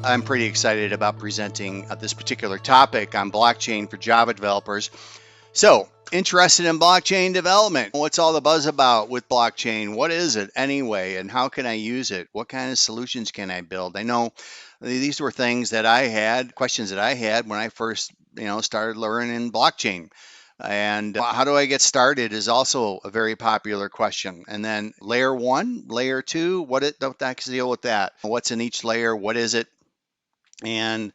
I'm pretty excited about presenting this particular topic on blockchain for Java developers. So, interested in blockchain development? What's all the buzz about with blockchain? What is it anyway, and how can I use it? What kind of solutions can I build? I know these were things that I had, questions that I had when I first, started learning blockchain. And how do I get started is also a very popular question. And then layer one, layer two, what the heck's the deal with that? What's in each layer? What is it? And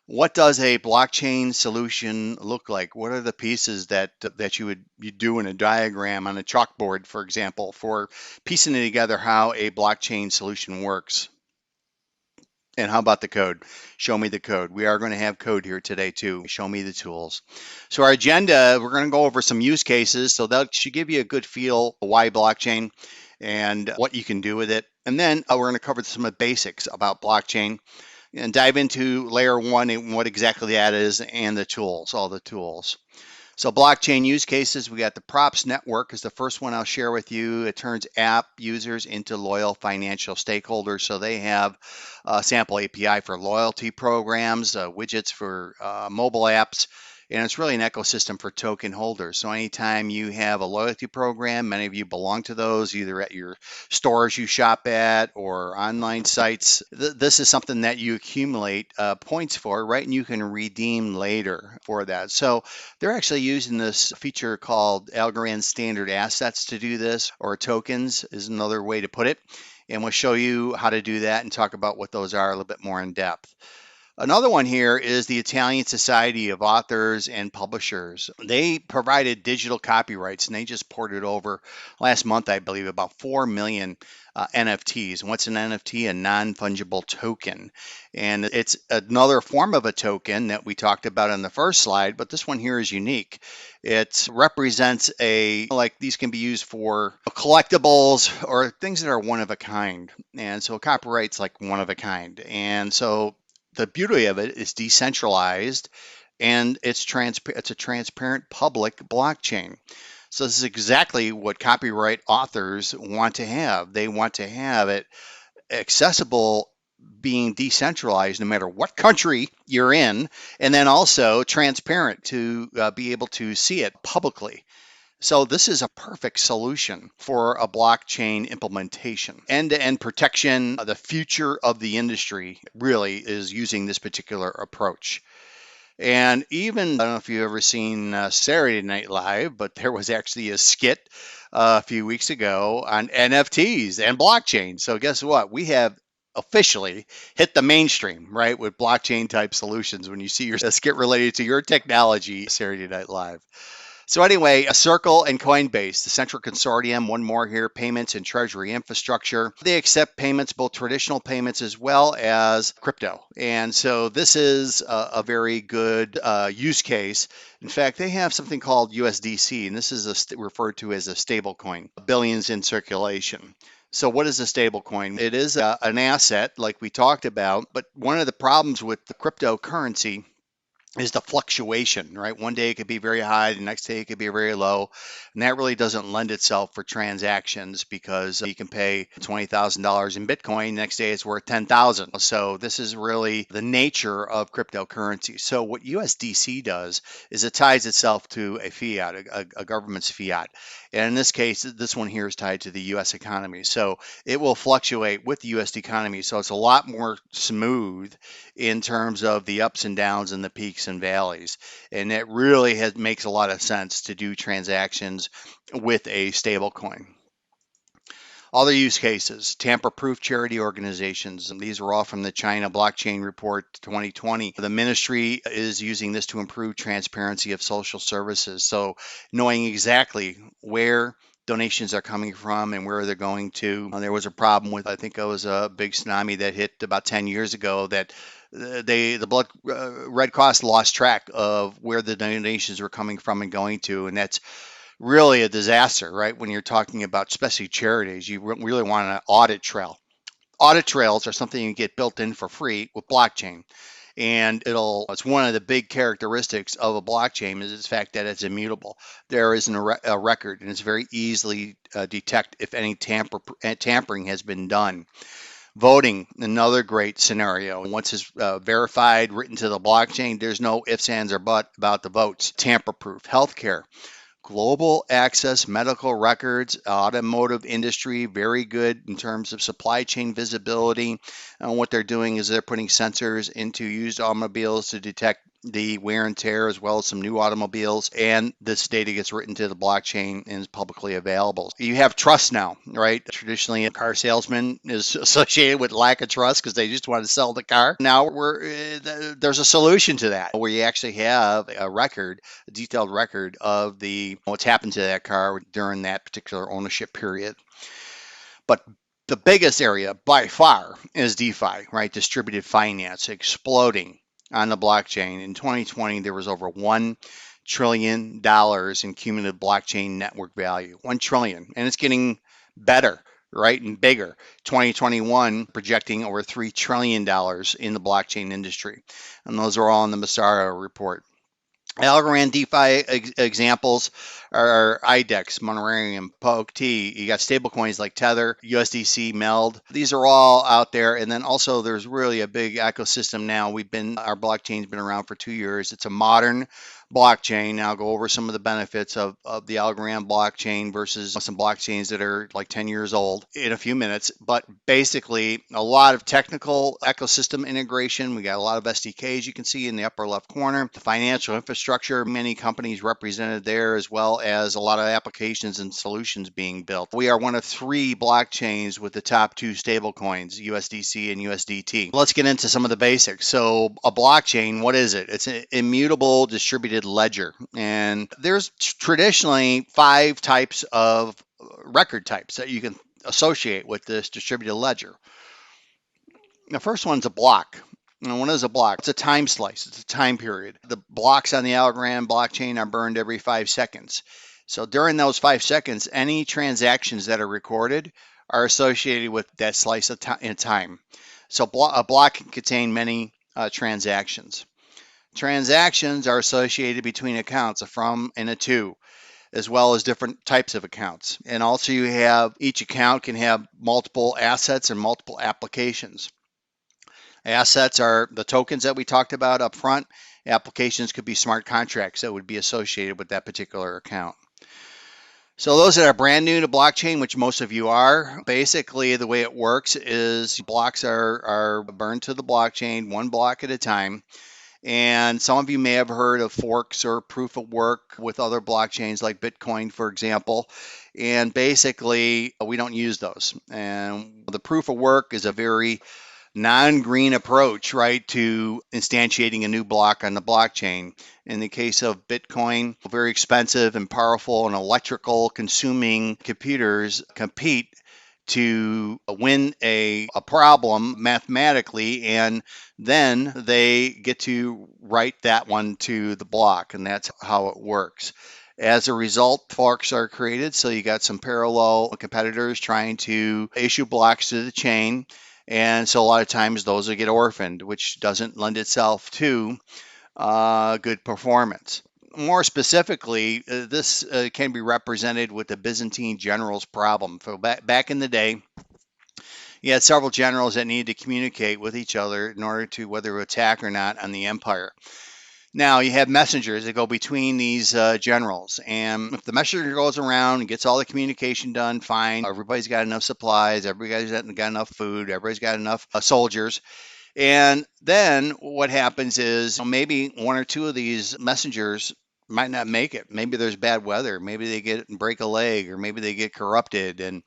what does a blockchain solution look like? What are the pieces that you do in a diagram on a chalkboard, for example, for piecing together how a blockchain solution works? And how about the code? Show me the code. We are going to have code here today too. Show me the tools. So our agenda, we're going to go over some use cases. So that should give you a good feel of why blockchain and what you can do with it. And then we're going to cover some of the basics about blockchain and dive into layer one and what exactly that is and the tools, all the tools. So blockchain use cases, we got the props network is the first one I'll share with you. It turns app users into loyal financial stakeholders. So they have a sample API for loyalty programs, widgets for mobile apps, and it's really an ecosystem for token holders. So anytime you have a loyalty program, many of you belong to those, either at your stores you shop at or online sites. This is something that you accumulate points for, right? And you can redeem later for that. So they're actually using this feature called Algorand standard assets to do this, or tokens is another way to put it. And we'll show you how to do that and talk about what those are a little bit more in depth. Another one here is the Italian Society of Authors and Publishers. They provided digital copyrights and they just ported over last month, I believe, about 4 million NFTs. And what's an NFT? A non-fungible token. And it's another form of a token that we talked about on the first slide, but this one here is unique. It represents these can be used for collectibles or things that are one of a kind. And so copyright's like one of a kind. And so the beauty of it is decentralized and it's a transparent public blockchain. So this is exactly what copyright authors want to have. They want to have it accessible, being decentralized no matter what country you're in, and then also transparent to be able to see it publicly. So this is a perfect solution for a blockchain implementation. End-to-end protection, the future of the industry really is using this particular approach. And even, I don't know if you've ever seen Saturday Night Live, but there was actually a skit a few weeks ago on NFTs and blockchain. So guess what? We have officially hit the mainstream, right, with blockchain type solutions when you see your skit related to your technology, Saturday Night Live. So anyway, a Circle and Coinbase, the central consortium, one more here, payments and treasury infrastructure. They accept payments, both traditional payments as well as crypto. And so this is a very good use case. In fact, they have something called USDC, and this is referred to as a stable coin, billions in circulation. So what is a stable coin? It is an asset like we talked about, but one of the problems with the cryptocurrency is the fluctuation, right? One day it could be very high, the next day it could be very low. And that really doesn't lend itself for transactions because you can pay $20,000 in Bitcoin, next day it's worth 10,000. So this is really the nature of cryptocurrency. So what USDC does is it ties itself to a fiat, a government's fiat. And in this case, this one here is tied to the US economy. So it will fluctuate with the US economy. So it's a lot more smooth in terms of the ups and downs and the peaks and valleys. And it really makes a lot of sense to do transactions with a stable coin. Other use cases, tamper-proof charity organizations. And these are all from the China Blockchain Report 2020. The ministry is using this to improve transparency of social services. So knowing exactly where donations are coming from and where they're going to. There was a problem with, I think it was a big tsunami that hit about 10 years ago that the Red Cross lost track of where the donations were coming from and going to, and that's really a disaster, right? When you're talking about especially charities, you really want an audit trail. Audit trails are something you get built in for free with blockchain. And it's one of the big characteristics of a blockchain is the fact that it's immutable. There isn't a record, and it's very easily detect if any tampering has been done. Voting, another great scenario. Once it's verified, written to the blockchain, there's no ifs, ands, or buts about the votes. Tamper-proof. Healthcare. Global access, medical records, automotive industry, very good in terms of supply chain visibility. And what they're doing is they're putting sensors into used automobiles to detect the wear and tear, as well as some new automobiles, and this data gets written to the blockchain and is publicly available. You have trust now, right? Traditionally, a car salesman is associated with lack of trust because they just want to sell the car. Now there's a solution to that, where you actually have a detailed record of what's happened to that car during that particular ownership period. But the biggest area by far is DeFi, right? Distributed finance exploding on the blockchain. In 2020, there was over $1 trillion in cumulative blockchain network value. 1 trillion. And it's getting better, right? And bigger. 2021 projecting over $3 trillion in the blockchain industry. And those are all in the Massaro report. Algorand DeFi examples are IDEX, Monerium, POKT. You got stablecoins like Tether, USDC, MELD. These are all out there. And then also there's really a big ecosystem now. Our blockchain's been around for 2 years. It's a modern blockchain. Now I'll go over some of the benefits of the Algorand blockchain versus some blockchains that are like 10 years old in a few minutes. But basically, a lot of technical ecosystem integration. We got a lot of SDKs you can see in the upper left corner. The financial infrastructure, many companies represented there, as well as a lot of applications and solutions being built. We are one of 3 blockchains with the top 2 stablecoins, USDC and USDT. Let's get into some of the basics. So a blockchain, what is it? It's an immutable distributed ledger. And there's traditionally 5 types of record types that you can associate with this distributed ledger. The first one's a block. And what is a block? It's a time slice. It's a time period. The blocks on the Algorand blockchain are burned every 5 seconds. So during those 5 seconds, any transactions that are recorded are associated with that slice of time. So a block can contain many transactions. Transactions are associated between accounts, a from and a to, as well as different types of accounts. And also you have, each account can have multiple assets and multiple applications. Assets are the tokens that we talked about up front. Applications could be smart contracts that would be associated with that particular account. So those that are brand new to blockchain, which most of you are, basically the way it works is blocks are burned to the blockchain, 1 block at a time. And some of you may have heard of forks or proof of work with other blockchains like Bitcoin, for example. And basically, we don't use those. And the proof of work is a very non-green approach, right, to instantiating a new block on the blockchain. In the case of Bitcoin, very expensive and powerful and electrical consuming computers compete to win a problem mathematically, and then they get to write that one to the block, and that's how it works. As a result, forks are created, so you got some parallel competitors trying to issue blocks to the chain, and so a lot of times those will get orphaned, which doesn't lend itself to good performance. More specifically, this can be represented with the Byzantine generals problem. So back in the day, you had several generals that needed to communicate with each other in order to whether to attack or not on the empire. Now you have messengers that go between these generals, and if the messenger goes around and gets all the communication done, fine. Everybody's got enough supplies, everybody's got enough food, everybody's got enough soldiers. And then what happens is maybe 1 or 2 of these messengers might not make it. Maybe there's bad weather. Maybe they break a leg, or maybe they get corrupted. And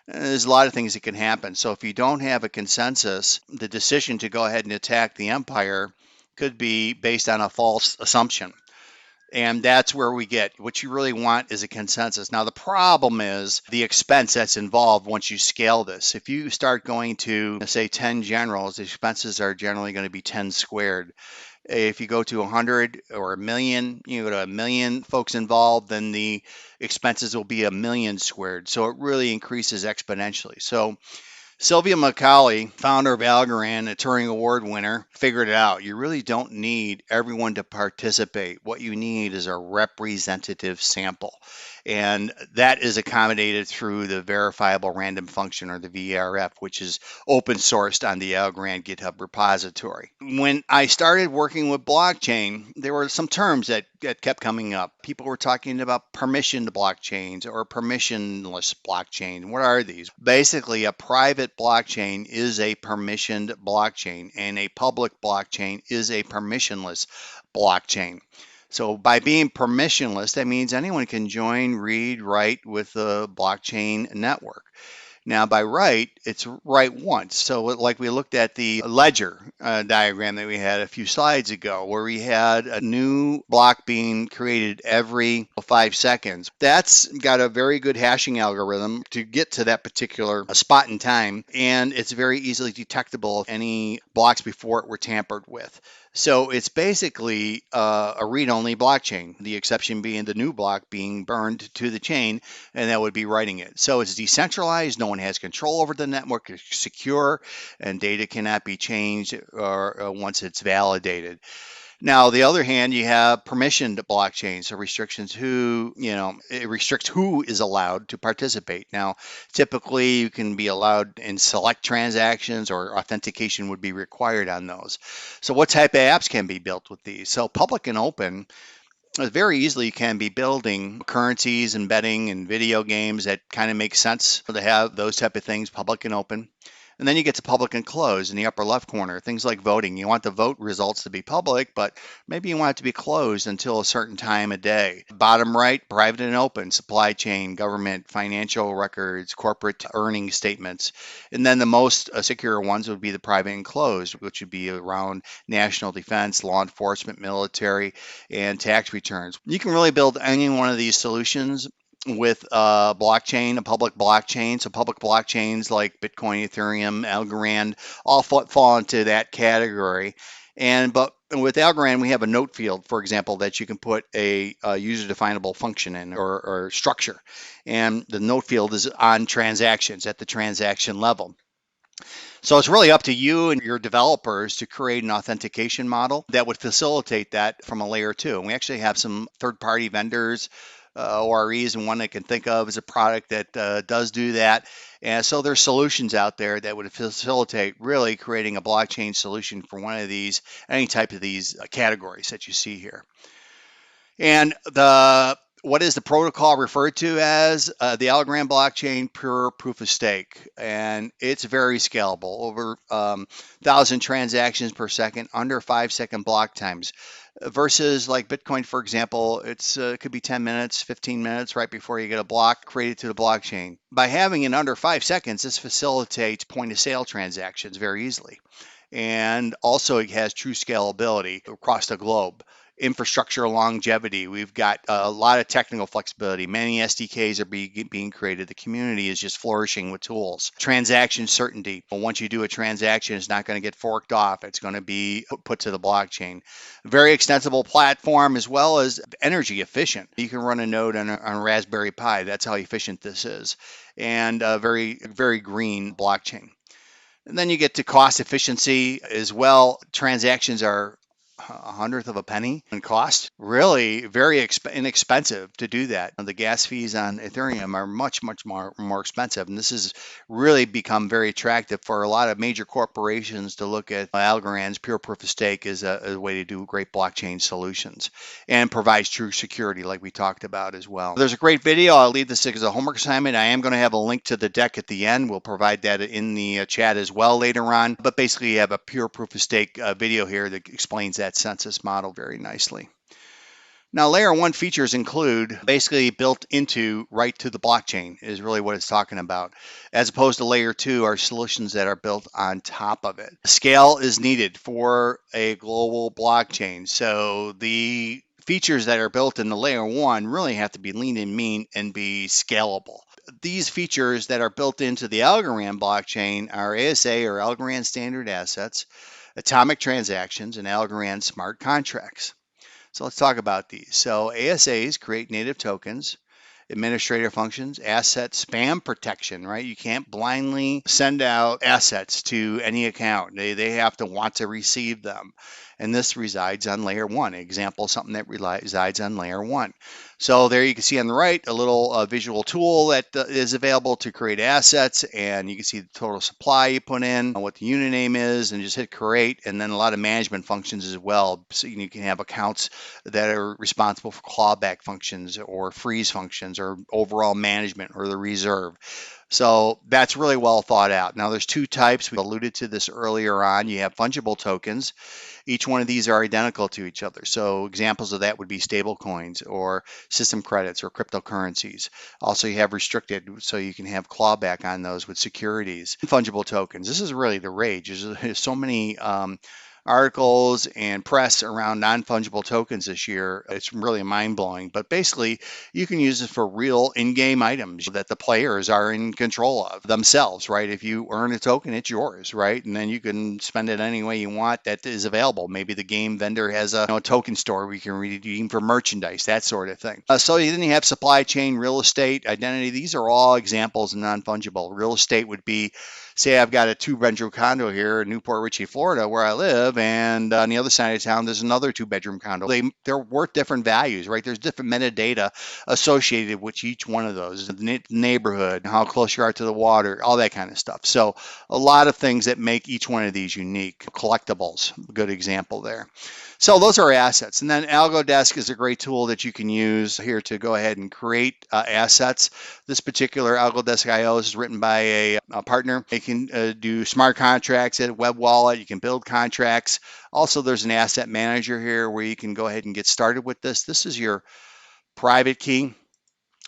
there's a lot of things that can happen. So if you don't have a consensus, the decision to go ahead and attack the empire could be based on a false assumption. And that's where we get what you really want is a consensus. Now, the problem is the expense that's involved once you scale this. If you start going to, say, 10 generals, the expenses are generally going to be 10 squared. If you go to 100 or 1 million, you go to 1 million folks involved, then the expenses will be 1 million squared. So it really increases exponentially. So Sylvia Macaulay, founder of Algorand, a Turing Award winner, figured it out. You really don't need everyone to participate. What you need is a representative sample. And that is accommodated through the verifiable random function, or the VRF, which is open sourced on the Algorand GitHub repository. When I started working with blockchain, there were some terms that kept coming up. People were talking about permissioned blockchains or permissionless blockchain. What are these? Basically, a private blockchain is a permissioned blockchain, and a public blockchain is a permissionless blockchain. So by being permissionless, that means anyone can join, read, write with the blockchain network. Now, by write, it's write once. So like we looked at the ledger diagram that we had a few slides ago, where we had a new block being created every 5 seconds. That's got a very good hashing algorithm to get to that particular spot in time, and it's very easily detectable if any blocks before it were tampered with. So it's basically a read-only blockchain, the exception being the new block being burned to the chain, and that would be writing it. So it's decentralized, no one has control over the network, it's secure, and data cannot be changed once it's validated. Now, the other hand, you have permissioned blockchains, so restrictions it restricts who is allowed to participate. Now, typically you can be allowed in select transactions, or authentication would be required on those. So what type of apps can be built with these? So public and open, very easily you can be building currencies and betting and video games. That kind of makes sense to have those type of things public and open. And then you get to public and closed in the upper left corner. Things like voting. You want the vote results to be public, but maybe you want it to be closed until a certain time of day. Bottom right, private and open, supply chain, government, financial records, corporate earnings statements. And then the most secure ones would be the private and closed, which would be around national defense, law enforcement, military, and tax returns. You can really build any one of these solutions with a blockchain, a public blockchain. So public blockchains like Bitcoin, Ethereum, Algorand all fall into that category. But with Algorand, we have a note field, for example, that you can put a user-definable function in, or structure. And the note field is on transactions at the transaction level. So it's really up to you and your developers to create an authentication model that would facilitate that from a layer 2. And we actually have some third-party vendors, OREs, and one I can think of as a product that does do that. And so there's solutions out there that would facilitate really creating a blockchain solution for one of these, any type of these categories that you see here. And what is the protocol referred to as? The Algorand blockchain pure proof of stake, and it's very scalable, over 1,000 transactions per second, under 5-second block times, versus like Bitcoin, for example. It could be 10 minutes, 15 minutes right before you get a block created to the blockchain. By having it under 5 seconds, this facilitates point of sale transactions very easily. And also it has true scalability across the globe. Infrastructure longevity. We've got a lot of technical flexibility. Many SDKs are being created. The community is just flourishing with tools. Transaction certainty. Well, once you do a transaction, it's not going to get forked off. It's going to be put to the blockchain. Very extensible platform, as well as energy efficient. You can run a node on a Raspberry Pi. That's how efficient this is. And a very, very green blockchain. And then you get to cost efficiency as well. Transactions are 1/100th of a penny in cost. Really very inexpensive to do that. The gas fees on Ethereum are much, much more expensive. And this has really become very attractive for a lot of major corporations to look at Algorand's pure proof of stake as a way to do great blockchain solutions, and provides true security like we talked about as well. There's a great video. I'll leave this as a homework assignment. I am going to have a link to the deck at the end. We'll provide that in the chat as well later on. But basically you have a pure proof of stake video here that explains that census model very nicely. Now, layer 1 features include basically built into right to the blockchain is really what it's talking about, as opposed to layer 2 are solutions that are built on top of it. Scale is needed for a global blockchain. So the features that are built in the layer 1 really have to be lean and mean and be scalable. These features that are built into the Algorand blockchain are ASA, or Algorand Standard Assets, atomic transactions, and Algorand smart contracts. So let's talk about these. So ASAs create native tokens, administrative functions, asset spam protection, right? You can't blindly send out assets to any account. They have to want to receive them. And this resides on layer one. Example, something that resides on layer one. So there you can see on the right a little visual tool that is available to create assets, and you can see the total supply you put in, what the unit name is, and just hit create, and then a lot of management functions as well. So you can have accounts that are responsible for clawback functions or freeze functions or overall management or the reserve. So that's really well thought out. Now there's two types. We alluded to this earlier on. You have fungible tokens. Each one of these are identical to each other. So examples of that would be stable coins or system credits or cryptocurrencies. Also, you have restricted, so you can have clawback on those with securities. Fungible tokens. This is really the rage. There's so many articles and press around non-fungible tokens this year. It's really mind-blowing, but basically you can use it for real in-game items that the players are in control of themselves, right? If you earn a token, it's yours, right? And then you can spend it any way you want that is available. Maybe the game vendor has a token store where you can redeem for merchandise, that sort of thing. So then you have supply chain, real estate, identity. These are all examples of non-fungible. Real estate would be, say I've got a 2-bedroom condo here in Newport Richey, Florida, where I live, and on the other side of town, there's another 2-bedroom condo. They're worth different values, right? There's different metadata associated with each one of those, the neighborhood, how close you are to the water, all that kind of stuff. So a lot of things that make each one of these unique. Collectibles, good example there. So those are assets. And then AlgoDesk is a great tool that you can use here to go ahead and create assets. This particular AlgoDesk IO is written by a partner. You can do smart contracts at a web wallet. You can build contracts. Also, there's an asset manager here where you can go ahead and get started with this. This is your private key.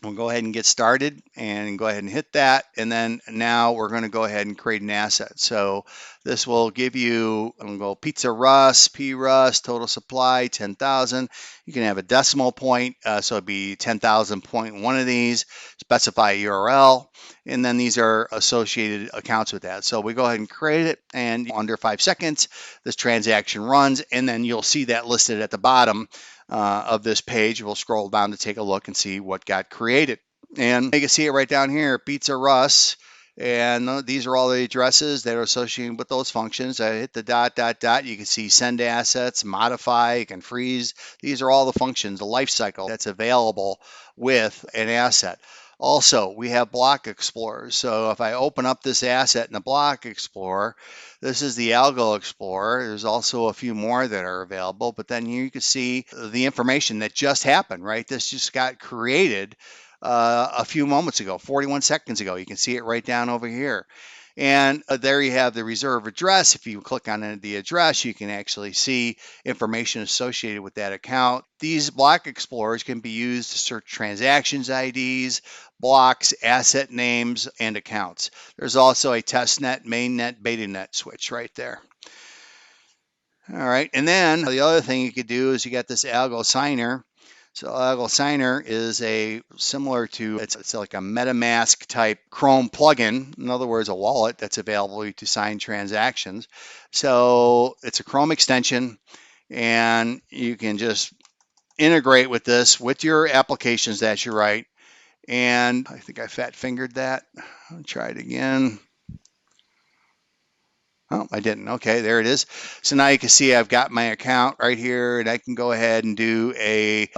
We'll go ahead and get started and go ahead and hit that. And then now we're going to go ahead and create an asset. So this will give you, I'm going to go Pizza Rust, P Rust, total supply, 10,000. You can have a decimal point. So it'd be 10,000.1 of these, specify a URL. And then these are associated accounts with that. So we go ahead and create it, and under 5 seconds, this transaction runs, and then you'll see that listed at the bottom of this page. We'll scroll down to take a look and see what got created. And you can see it right down here, Pizza Rust. And these are all the addresses that are associated with those functions. I hit the ... You can see send assets, modify, you can freeze. These are all the functions, the lifecycle that's available with an asset. Also, we have block explorers. So if I open up this asset in the block explorer, this is the Algo Explorer. There's also a few more that are available, but then here you can see the information that just happened, right? This just got created a few moments ago, 41 seconds ago. You can see it right down over here. And there you have the reserve address. If you click on the address, you can actually see information associated with that account. These block explorers can be used to search transactions IDs, blocks, asset names, and accounts. There's also a testnet, mainnet, betanet switch right there. All right, and then the other thing you could do is you got this Algo Signer. So Algo Signer is similar to, it's like a MetaMask type Chrome plugin. In other words, a wallet that's available to sign transactions. So it's a Chrome extension, and you can just integrate with this with your applications that you write. And I think I fat fingered that. I'll try it again. Oh, I didn't. Okay, there it is. So now you can see I've got my account right here, and I can go ahead and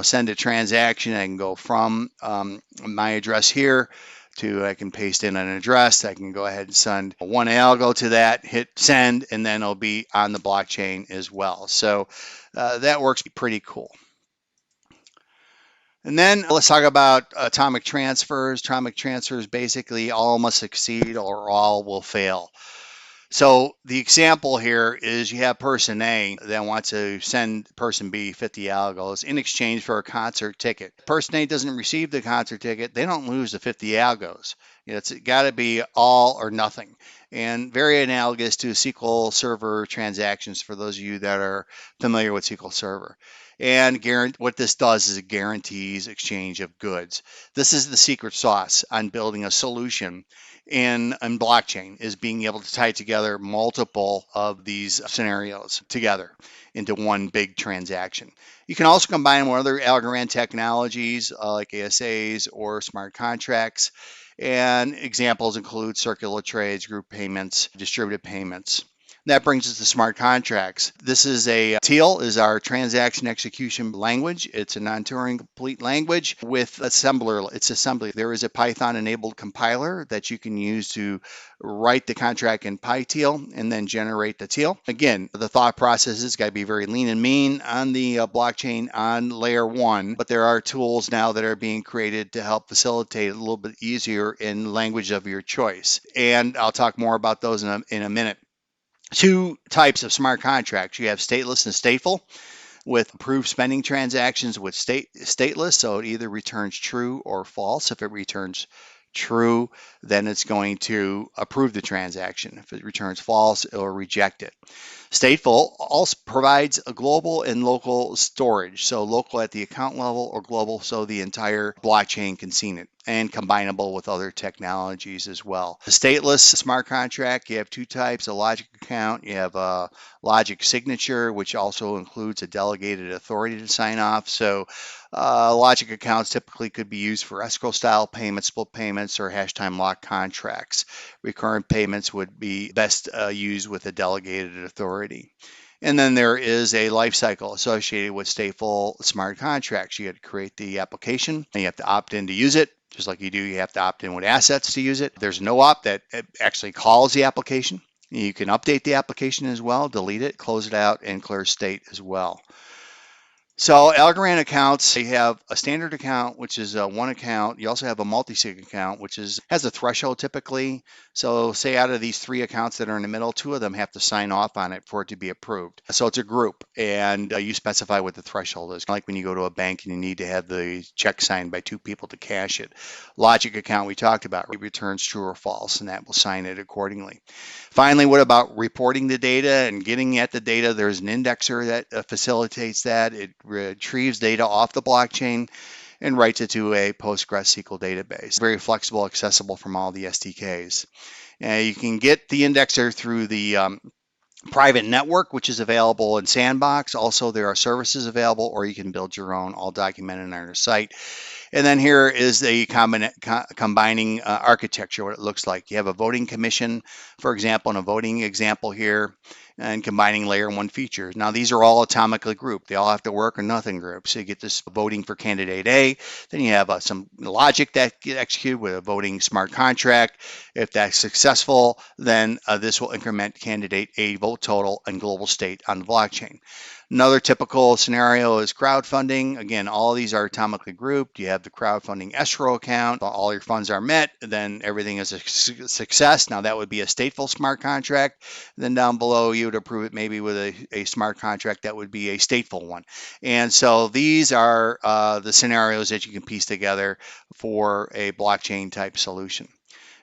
send a transaction. I can go from my address here to, I can paste in an address. I can go ahead and send one algo to that, hit send, and then it'll be on the blockchain as well. So that works pretty cool. And then let's talk about atomic transfers. Atomic transfers, basically all must succeed or all will fail. So the example here is you have person A that wants to send person B 50 algos in exchange for a concert ticket. Person A doesn't receive the concert ticket, they don't lose the 50 algos. It's got to be all or nothing. and very analogous to SQL Server transactions for those of you that are familiar with SQL Server. And what this does is it guarantees exchange of goods. This is the secret sauce on building a solution in blockchain, is being able to tie together multiple of these scenarios together into one big transaction. You can also combine them with other Algorand technologies like ASAs or smart contracts. And examples include circular trades, group payments, distributed payments. That brings us to smart contracts. This is TEAL is our transaction execution language. It's a non-Turing complete language with assembler. It's assembly. There is a Python enabled compiler that you can use to write the contract in PyTeal and then generate the TEAL. Again, the thought process has got to be very lean and mean on the blockchain on layer 1, but there are tools now that are being created to help facilitate it a little bit easier in language of your choice. And I'll talk more about those in a minute. Two types of smart contracts. You have stateless and stateful, with approved spending transactions with stateless, so it either returns true or false. If it returns true, then it's going to approve the transaction. If it returns false, it will reject it. Stateful also provides a global and local storage, so local at the account level or global so the entire blockchain can see it, and combinable with other technologies as well. The stateless smart contract, you have two types, a logic account, you have a logic signature, which also includes a delegated authority to sign off. So logic accounts typically could be used for escrow style payments, split payments, or hash time lock contracts. Recurrent payments would be best used with a delegated authority. And then there is a life cycle associated with stateful smart contracts. You have to create the application and you have to opt in to use it. Just like you have to opt in with assets to use it. There's no opt that actually calls the application. You can update the application as well, delete it, close it out, and clear state as well. So Algorand accounts, you have a standard account, which is one account. You also have a multi-sig account, which has a threshold typically. So say out of these three accounts that are in the middle, two of them have to sign off on it for it to be approved. So it's a group, and you specify what the threshold is. Like when you go to a bank and you need to have the check signed by two people to cash it. Logic account we talked about, it returns true or false, and that will sign it accordingly. Finally, what about reporting the data and getting at the data? There's an indexer that facilitates that. It retrieves data off the blockchain and writes it to a PostgreSQL database. Very flexible, accessible from all the SDKs. You can get the indexer through the private network, which is available in Sandbox. Also, there are services available, or you can build your own, all documented on our site. And then here is the combining architecture, what it looks like. You have a voting commission, for example, and a voting example here, and combining layer 1 features. Now, these are all atomically grouped. They all have to work or nothing group. So you get this voting for candidate A. Then you have some logic that get executed with a voting smart contract. If that's successful, then this will increment candidate A vote total and global state on the blockchain. Another typical scenario is crowdfunding. Again, all of these are atomically grouped. You have the crowdfunding escrow account. All your funds are met. Then everything is a success. Now that would be a stateful smart contract. Then down below, you would approve it maybe with a smart contract that would be a stateful one. And so these are the scenarios that you can piece together for a blockchain type solution.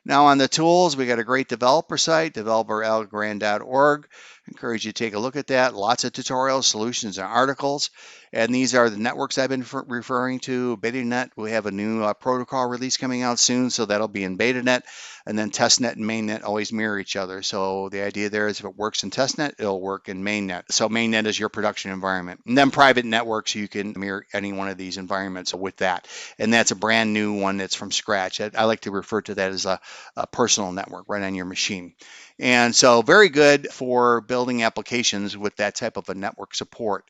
Now on the tools, we got a great developer site, developer.algorand.org. Encourage you to take a look at that. Lots of tutorials, solutions, and articles. And these are the networks I've been referring to. BetaNet, we have a new protocol release coming out soon, so that'll be in BetaNet. And then testnet and mainnet always mirror each other. So the idea there is if it works in testnet, it'll work in mainnet. So mainnet is your production environment. And then private networks, you can mirror any one of these environments with that. And that's a brand new one that's from scratch. I like to refer to that as a personal network right on your machine. And so very good for building applications with that type of a network support.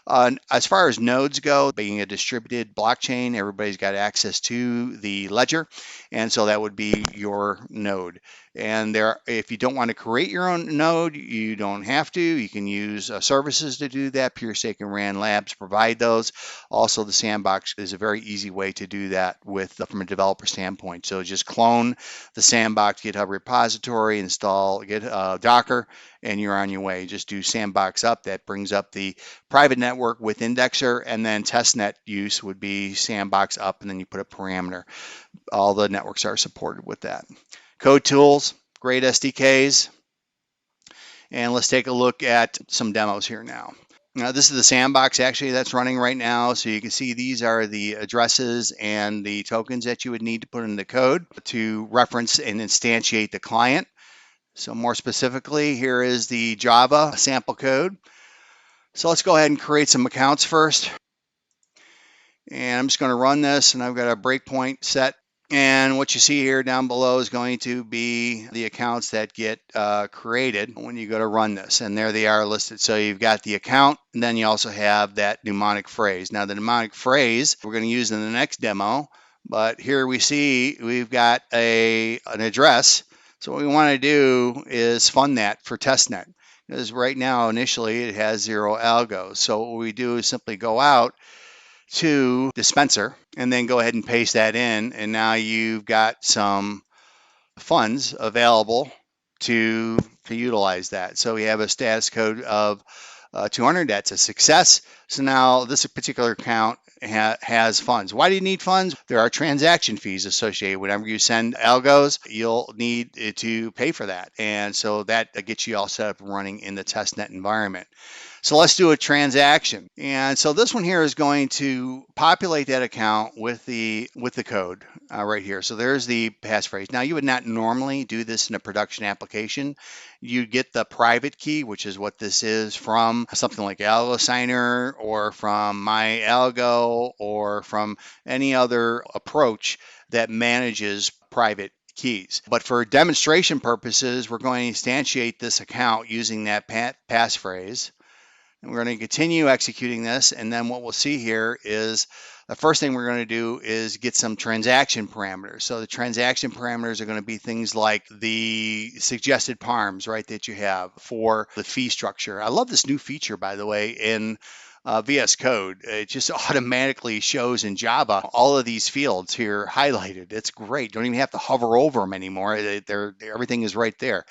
As far as nodes go, being a distributed blockchain, everybody's got access to the ledger, and so that would be your node. And if you don't want to create your own node, you don't have to. You can use services to do that. PureStake and RAN Labs provide those. Also, the Sandbox is a very easy way to do that from a developer standpoint. So just clone the Sandbox GitHub repository, install Docker, and you're on your way. Just do Sandbox up. That brings up the private network with indexer, and then testnet use would be Sandbox up, and then you put a parameter. All the networks are supported with that. Code tools, great SDKs. And let's take a look at some demos here now. Now, this is the Sandbox actually that's running right now. So you can see these are the addresses and the tokens that you would need to put in the code to reference and instantiate the client. So more specifically, here is the Java sample code. So let's go ahead and create some accounts first. And I'm just going to run this, and I've got a breakpoint set. And what you see here down below is going to be the accounts that get created when you go to run this. And there they are listed. So you've got the account, and then you also have that mnemonic phrase. Now, the mnemonic phrase we're going to use in the next demo. But here we see we've got an address. So what we want to do is fund that for testnet. Because right now, initially, it has 0 algos. So what we do is simply go out to dispenser and then go ahead and paste that in, and now you've got some funds available to utilize that. So we have a status code of 200. That's a success. So now this particular account has funds. Why do you need funds? There are transaction fees associated. Whenever you send algos, you'll need to pay for that, and so that gets you all set up and running in the testnet environment. So let's do a transaction. And so this one here is going to populate that account with the code right here. So there's the passphrase. Now, you would not normally do this in a production application. You get the private key, which is what this is, from something like AlgoSigner or from MyAlgo or from any other approach that manages private keys. But for demonstration purposes, we're going to instantiate this account using that passphrase. And we're going to continue executing this, and then what we'll see here is the first thing we're going to do is get some transaction parameters. So the transaction parameters are going to be things like the suggested parms, right, that you have for the fee structure. I love this new feature, by the way, in VS Code. It just automatically shows in Java all of these fields here highlighted. It's great. Don't even have to hover over them anymore. Everything is right there.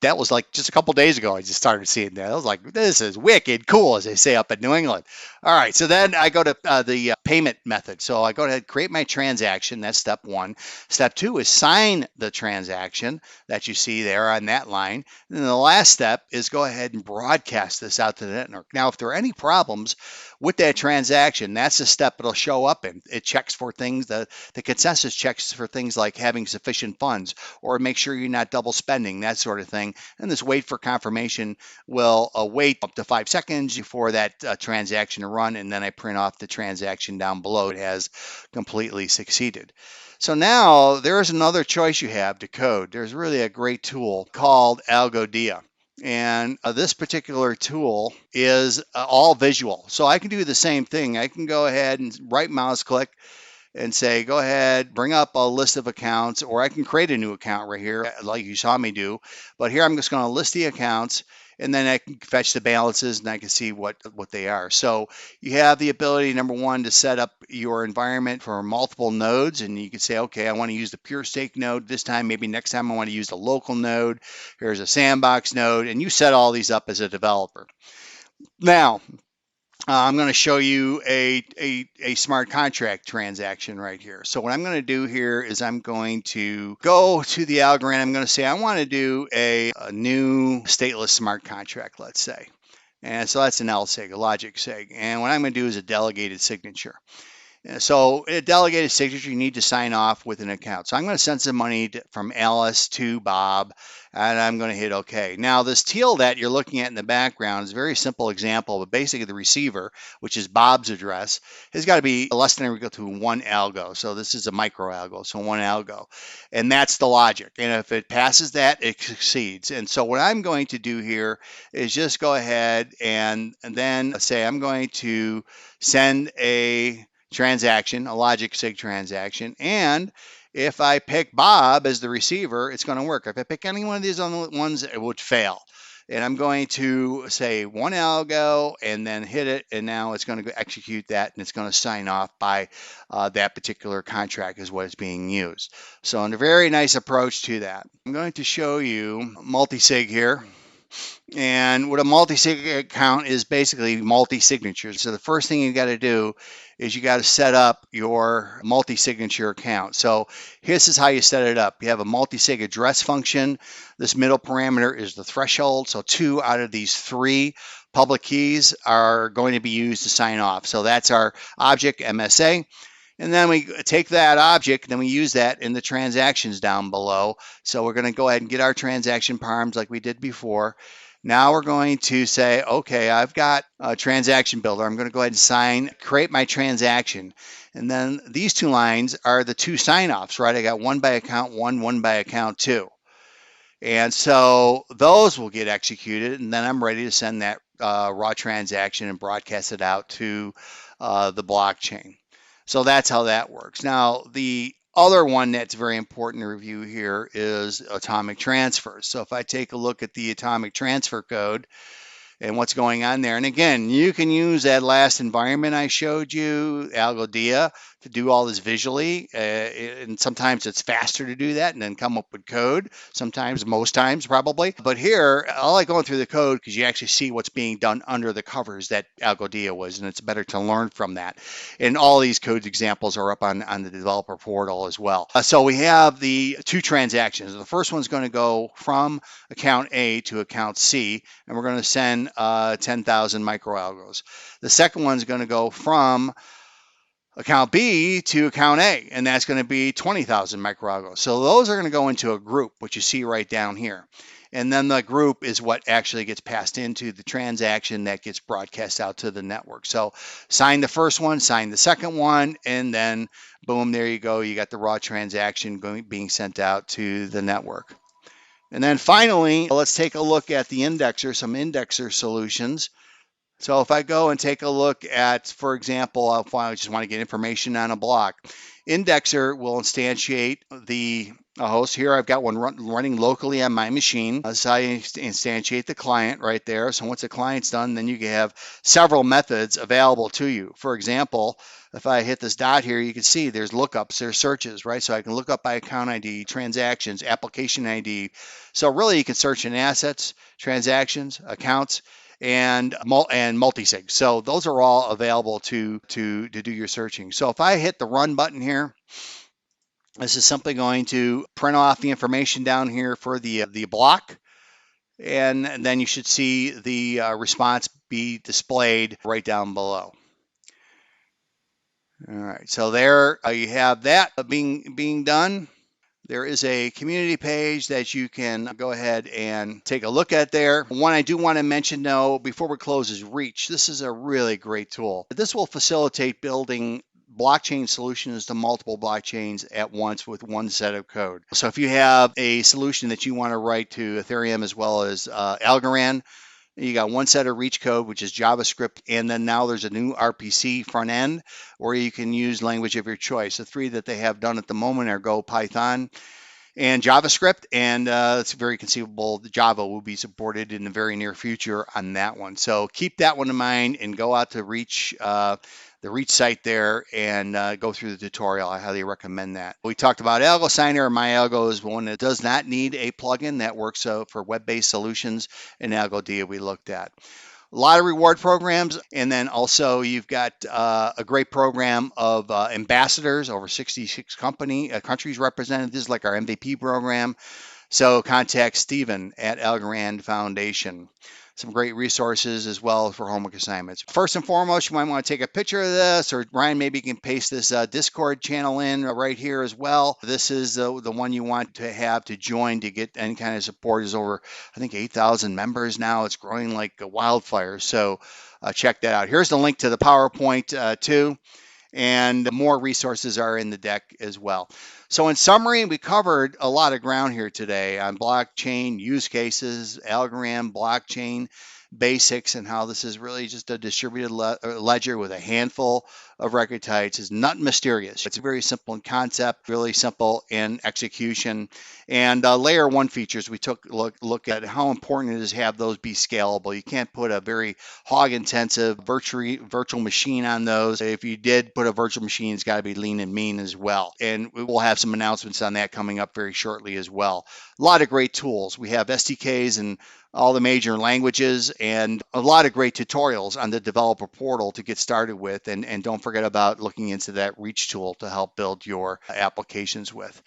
That was like just a couple days ago. I just started seeing that. I was like, this is wicked cool, as they say up in New England. All right, so then I go to the payment method. So I go ahead and create my transaction. That's step one. Step two is sign the transaction that you see there on that line. And then the last step is go ahead and broadcast this out to the network. Now, if there are any problems with that transaction, that's the step it'll show up in. It checks for things, the consensus checks for things like having sufficient funds or make sure you're not double spending, that sort of thing. And this wait for confirmation will wait up to 5 seconds before that transaction to run, and then I print off the transaction down below. It has completely succeeded. So now there's another choice you have to code. There's really a great tool called Algodia. And this particular tool is all visual. So I can do the same thing. I can go ahead and right mouse click and say, go ahead, bring up a list of accounts, or I can create a new account right here, like you saw me do. But here I'm just going to list the accounts, and then I can fetch the balances, and I can see what they are. So you have the ability, number one, to set up your environment for multiple nodes, and you can say, okay, I want to use the pure stake node this time. Maybe next time I want to use the local node. Here's a Sandbox node, and you set all these up as a developer. Now, I'm going to show you a smart contract transaction right here. So what I'm going to do here is I'm going to go to the Algorand. I'm going to say I want to do a new stateless smart contract, let's say. And so that's an LSIG, a logic SIG. And what I'm going to do is a delegated signature. So a delegated signature, you need to sign off with an account. So I'm going to send some money from Alice to Bob, and I'm going to hit OK. Now, this teal that you're looking at in the background is a very simple example, but basically the receiver, which is Bob's address, has got to be less than or equal to 1 algo. So this is a micro algo, so 1 algo. And that's the logic. And if it passes that, it succeeds. And so what I'm going to do here is just go ahead and then say I'm going to send a transaction, a logic SIG transaction, and if I pick Bob as the receiver, it's going to work. If I pick any one of these other ones, it would fail. And I'm going to say 1 algo and then hit it, and now it's going to execute that, and it's going to sign off by that particular contract is what is being used. So a very nice approach to that. I'm going to show you multi-sig here. And what a multi-sig account is, basically multi-signatures. So the first thing you got to do is you got to set up your multi-signature account. So this is how you set it up. You have a multi-sig address function. This middle parameter is the threshold. So 2 out of these 3 public keys are going to be used to sign off. So that's our object MSA. And then we take that object, and then we use that in the transactions down below. So we're going to go ahead and get our transaction params like we did before. Now we're going to say, okay, I've got a transaction builder. I'm going to go ahead and create my transaction. And then these 2 lines are the 2 sign-offs, right? I got one by account 1, one by account 2. And so those will get executed, and then I'm ready to send that raw transaction and broadcast it out to the blockchain. So that's how that works. Now, the other one that's very important to review here is atomic transfers. So if I take a look at the atomic transfer code and what's going on there, and again, you can use that last environment I showed you, Algorand, to do all this visually, and sometimes it's faster to do that and then come up with code. Sometimes, most times probably. But here, I like going through the code because you actually see what's being done under the covers that Algorand was, and it's better to learn from that. And all these code examples are up on the developer portal as well. So we have the 2 transactions. The first one's going to go from account A to account C, and we're going to send 10,000 microalgos. The second one's going to go from account B to account A, and that's going to be 20,000 microalgos. So those are going to go into a group, which you see right down here. And then the group is what actually gets passed into the transaction that gets broadcast out to the network. So sign the first one, sign the second one, and then boom, there you go. You got the raw transaction being sent out to the network. And then finally, let's take a look at the indexer, some indexer solutions. So if I go and take a look at, for example, I just want to get information on a block. Indexer will instantiate the host. Here I've got one running locally on my machine. So I instantiate the client right there. So once the client's done, then you can have several methods available to you. For example, if I hit this dot here, you can see there's lookups, there's searches, right? So I can look up by account ID, transactions, application ID. So really you can search in assets, transactions, accounts, and multi-sig. So those are all available to do your searching. So if I hit the run button here, this is simply going to print off the information down here for the block, and then you should see the response be displayed right down below. All right, so there you have that being done. There is a community page that you can go ahead and take a look at there. One I do want to mention though, before we close, is Reach. This is a really great tool. This will facilitate building blockchain solutions to multiple blockchains at once with one set of code. So if you have a solution that you want to write to Ethereum as well as Algorand, you got one set of Reach code, which is JavaScript, and then now there's a new RPC front end, or you can use language of your choice. The 3 that they have done at the moment are Go, Python, and JavaScript, and it's very conceivable that Java will be supported in the very near future on that one. So keep that one in mind and go out to Reach, the Reach site there, and go through the tutorial. I highly recommend that. We talked about Algo Signer, or MyAlgo is one that does not need a plugin that works for web-based solutions, and Algorand we looked at. A lot of reward programs, and then also you've got a great program of ambassadors, over 66 countries represented. This is like our MVP program. So contact Stephen at Algorand Foundation. Some great resources as well for homework assignments. First and foremost, you might want to take a picture of this, or Ryan, maybe you can paste this Discord channel in right here as well. This is the one you want to have to join to get any kind of support. There's over, I think, 8,000 members now. It's growing like a wildfire. So check that out. Here's the link to the PowerPoint too. And more resources are in the deck as well. So in summary, we covered a lot of ground here today on blockchain use cases, Algorand, blockchain basics, and how this is really just a distributed ledger with a handful of record types. It's not mysterious. It's very simple in concept, really simple in execution. And layer 1 features, we took a look at how important it is to have those be scalable. You can't put a very hog-intensive virtual machine on those. If you did put a virtual machine, it's got to be lean and mean as well. And we will have some announcements on that coming up very shortly as well. A lot of great tools. We have SDKs and all the major languages, and a lot of great tutorials on the developer portal to get started with. And don't forget about looking into that Reach tool to help build your applications with.